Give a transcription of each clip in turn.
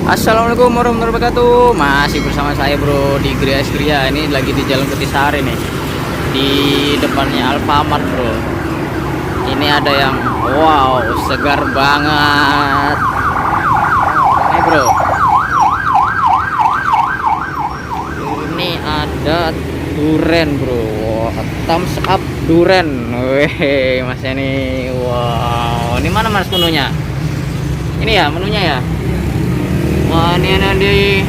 Assalamualaikum warahmatullahi wabarakatuh. Masih bersama saya bro di Gria Gria. Ini lagi di Jalan Kutisari nih, di depannya Alfamart bro. Ini ada yang wow segar banget ini bro. Ini ada duren bro. Thumbs up duren. Weh mas ini. Wow, ini mana mas menunya? Ini ya menunya ya. Wah, ini ada di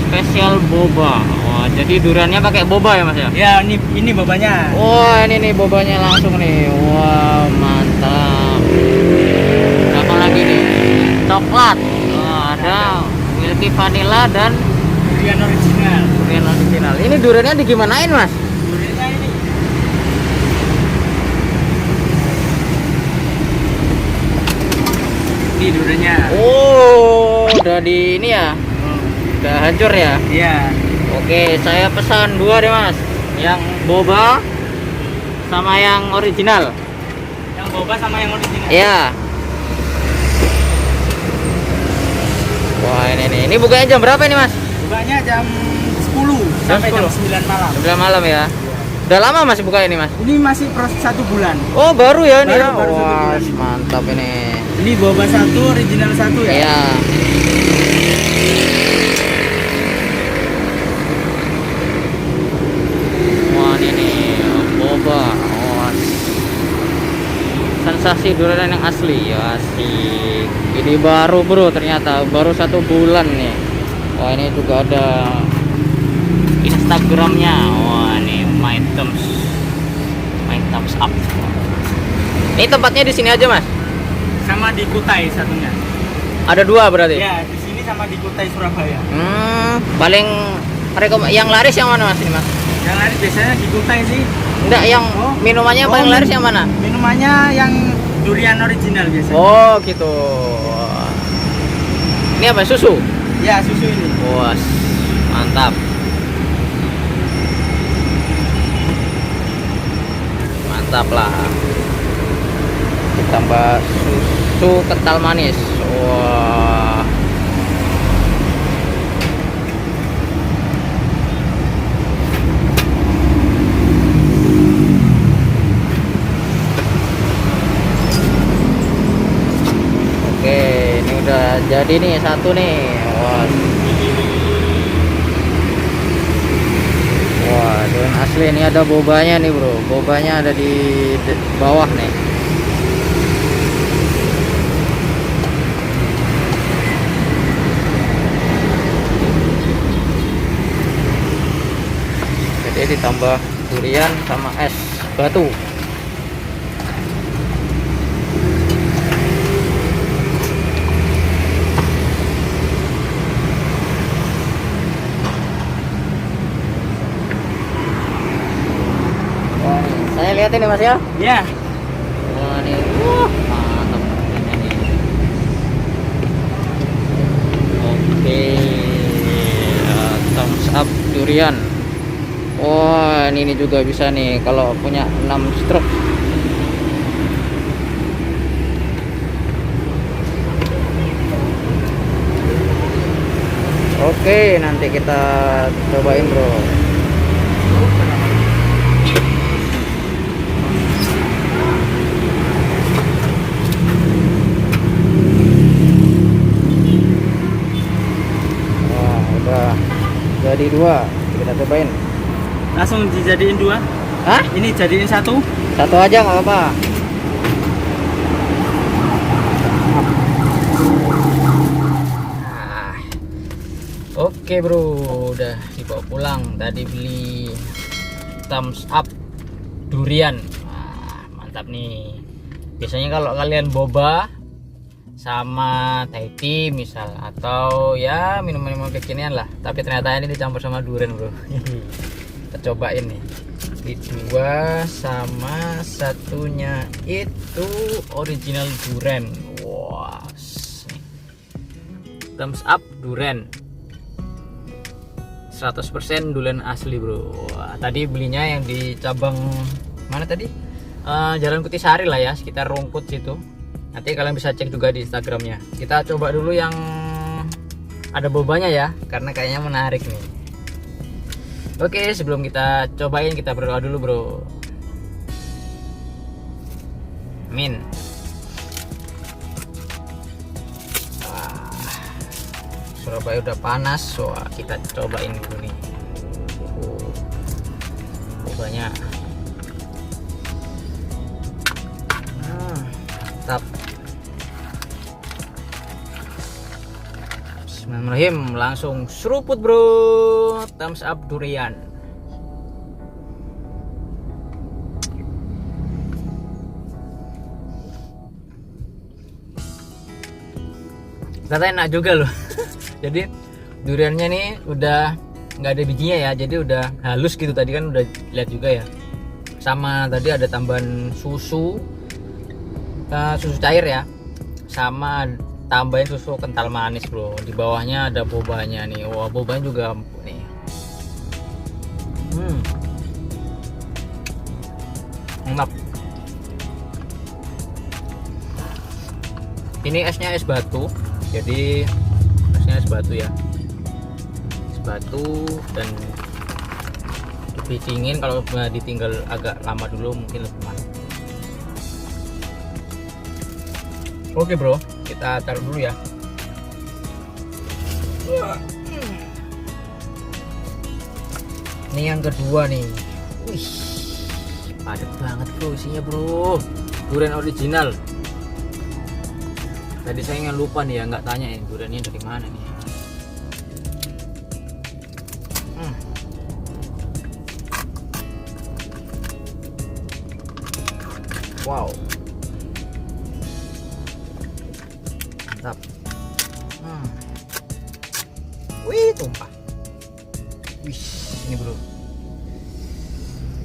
spesial boba. Wah, jadi duriannya pakai boba ya mas ya? Ya, ini bobanya. Wah, ini nih bobanya langsung nih. Wah, mantap. Apa lagi nih? Coklat. Wah, ada milky vanilla dan Durian original. durian original. Ini duriannya digimanain mas? Duriannya ini. Ini duriannya. Oh, udah di ini ya? Udah hancur ya? Iya. Oke, saya pesan dua deh mas. Yang boba sama yang original. Yang boba sama yang original. Iya. Wah ini nih. Ini bukanya jam berapa ini mas? Bukanya jam 10 sampai jam 9 malam. 9 malam ya. Udah lama masih buka ini mas? Ini masih proses 1 bulan. Oh baru ya ini ya. Baru 1 Wah bulan. mantap ini. Ini boba 1, original 1 ya. Iya. Wah ini nih boba. Wah. Sensasi durian yang asli ya asik. Ini baru bro ternyata baru 1 bulan nih. Wah ini juga ada Instagramnya. Wah ini my thumbs up. Ini tempatnya di sini aja mas? Sama di Kutai satunya. Ada 2 berarti? Ya, di sini sama di Kutai Surabaya. Paling yang laris yang mana mas ini mas? Yang laris biasanya di Kutai sih. Enggak, yang minumannya paling laris yang mana? Minumannya yang durian original biasanya. Oh gitu. Ini apa susu? Ya, susu ini. Wah mantap. Mantap lah. Ditambah susu kental manis. Wah. Oke, ini udah jadi nih satu nih. Wah. Wah, durian asli ini ada bobanya nih, bro. Bobanya ada di bawah nih. Jadi ditambah durian sama es batu. Saya lihat ini mas ya. Ya. Wah nih, mantap ini. Oke, thumbs up durian. Wah ini juga bisa nih kalau punya 6 stroke. Oke, nanti kita cobain bro. Jadi 2 kita cobain. Langsung dijadiin 2. Hah? Ini jadiin 1. Satu aja nggak apa-apa. Oke bro, udah dibawa pulang. Tadi beli thumbs up durian. Mantap nih. Biasanya kalau kalian boba sama Thai tea misal atau ya minuman-minuman kekinian lah, tapi ternyata ini dicampur sama durian bro. Kita cobain nih, di 2 sama satunya itu original durian. Wow, thumbs up durian 100% durian asli bro. Wah, tadi belinya yang di cabang mana tadi? Jalan Kutisari lah ya, sekitar Rungkut situ. Nanti kalian bisa cek juga di Instagramnya. Kita coba dulu yang ada bobanya ya, karena kayaknya menarik nih. Oke, sebelum kita cobain kita berdoa dulu bro. Amin. Surabaya udah panas, so kita cobain dulu nih. Bobanya. Mantap. Bismillahirrahmanirrahim, langsung seruput bro. Thumbs up durian. Ternyata enak juga loh. Jadi duriannya nih udah nggak ada bijinya ya, jadi udah halus gitu. Tadi kan udah lihat juga ya. Sama tadi ada tambahan susu cair ya, sama tambahin susu kental manis bro. Di bawahnya ada bobanya nih. Wah, bobanya juga empuk nih. Mantap. Ini esnya es batu, jadi esnya es batu ya, es batu, dan lebih dingin. Kalau ditinggal agak lama dulu mungkin lebih mantap. Oke bro, kita taruh dulu ya. Ini yang kedua nih. Wih, padat banget bro isinya bro. Durian original. Tadi saya nggak lupa nih ya, nggak tanyain duriannya dari mana nih. Wow, mantap. Wih, tumpah. Wih, ini bro,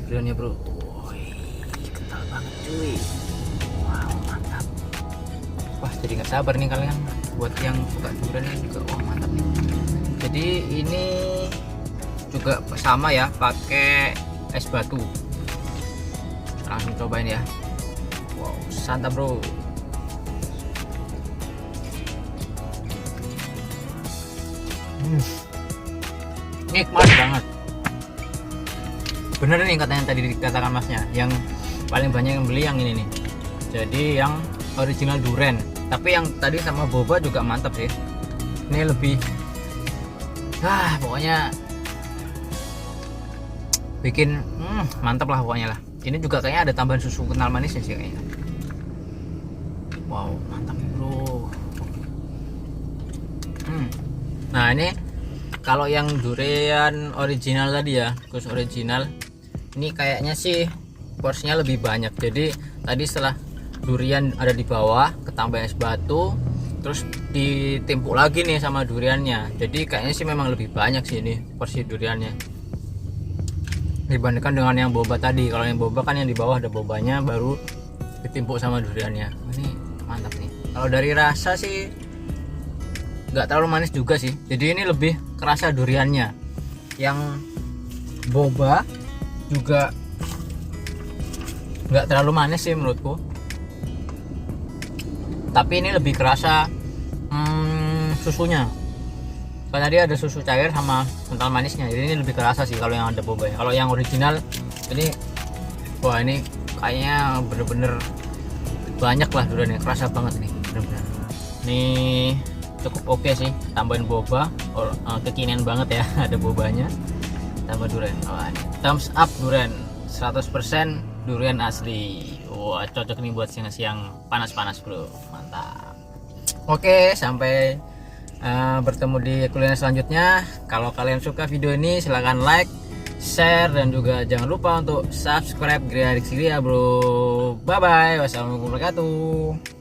duriannya bro. Wih, kental banget cuy. Wow, mantap. Wah, jadi nggak sabar nih kalian buat yang suka durian juga. Wah, mantap nih. Jadi ini juga sama ya, pakai es batu. Langsung cobain ya. Wow, santap bro. Nikmat banget. Bener nih katanya tadi dikatakan masnya, yang paling banyak yang beli yang ini nih. Jadi yang original durian. Tapi yang tadi sama boba juga mantap sih. Ini lebih pokoknya bikin mantap lah pokoknya lah. Ini juga kayaknya ada tambahan susu kental manisnya sih kayaknya. Wow, mantap bro. Nah ini kalau yang durian original tadi ya, khusus original, ini kayaknya sih porsinya lebih banyak. Jadi tadi setelah durian ada di bawah, ketambah es batu, terus ditimpuk lagi nih sama duriannya. Jadi kayaknya sih memang lebih banyak sih ini porsi duriannya dibandingkan dengan yang boba tadi. Kalau yang boba kan yang di bawah ada bobanya, baru ditimpuk sama duriannya. Ini mantap nih. Kalau dari rasa sih nggak terlalu manis juga sih, jadi ini lebih kerasa duriannya. Yang boba juga nggak terlalu manis sih menurutku, tapi ini lebih kerasa susunya. Kalau tadi ada susu cair sama kental manisnya, jadi ini lebih kerasa sih kalau yang ada boba. Kalau yang original ini, wah ini kayaknya bener-bener banyak lah duriannya, kerasa banget nih bener-bener. Nih cukup oke sih, tambahin boba, kekinian banget ya. Ada bobanya tambah durian. Wah, thumbs up durian, 100% durian asli. Wah, cocok nih buat siang-siang panas-panas bro, mantap. Oke, sampai bertemu di kuliner selanjutnya. Kalau kalian suka video ini silahkan like, share, dan juga jangan lupa untuk subscribe Gria Rizky ya bro. Bye bye, wassalamualaikum warahmatullahi wabarakatuh.